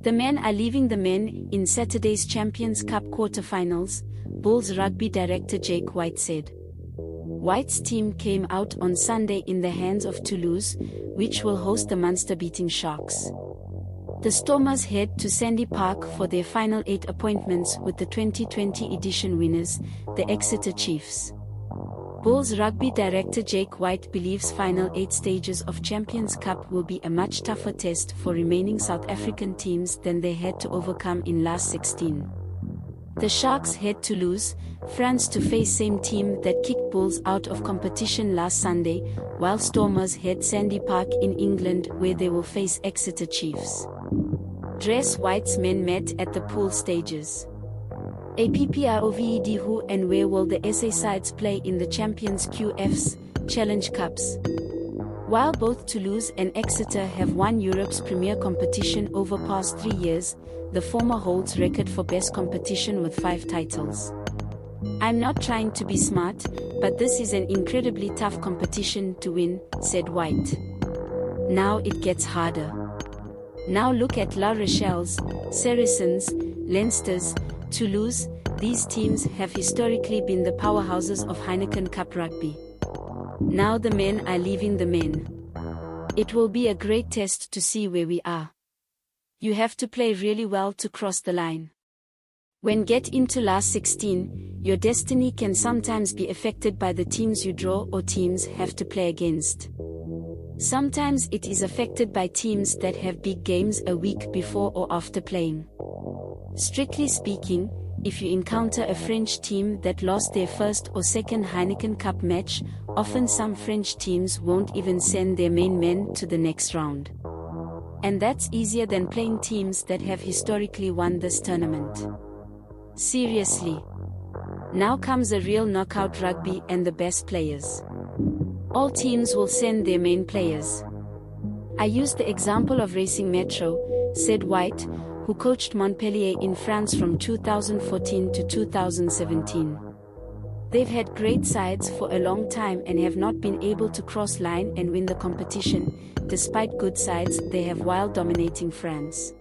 The men are leaving the men in Saturday's Champions Cup quarterfinals, Bulls rugby director Jake White said. White's team came out on Sunday in the hands of Toulouse, which will host the Munster-beating Sharks. The Stormers head to Sandy Park for their final 8 appointments with the 2020 edition winners, the Exeter Chiefs. Bulls rugby director Jake White believes final 8 stages of Champions Cup will be a much tougher test for remaining South African teams than they had to overcome in last 16. The Sharks head to Toulouse, France to face same team that kicked Bulls out of competition last Sunday, while Stormers head Sandy Park in England where they will face Exeter Chiefs. Dress White's men met at the pool stages. APPROVEDWho and where will the SA sides play in the Champions QFs, Challenge Cups? While both Toulouse and Exeter have won Europe's premier competition over past 3 years, the former holds record for best competition with 5 titles. I'm not trying to be smart, but this is an incredibly tough competition to win, said White. Now it gets harder. Now look at Rochelles, Saracens, Leinsters, Toulouse. These teams have historically been the powerhouses of Heineken Cup rugby. Now the men are leaving the men. It will be a great test to see where we are. You have to play really well to cross the line. When get into last 16, your destiny can sometimes be affected by the teams you draw or teams have to play against. Sometimes it is affected by teams that have big games a week before or after playing. Strictly speaking, if you encounter a French team that lost their first or second Heineken Cup match, often some French teams won't even send their main men to the next round. And that's easier than playing teams that have historically won this tournament. Seriously. Now comes a real knockout rugby and the best players. All teams will send their main players. I used the example of Racing Metro, said White, who coached Montpellier in France from 2014 to 2017. They've had great sides for a long time and have not been able to cross line and win the competition, despite good sides they have while dominating France.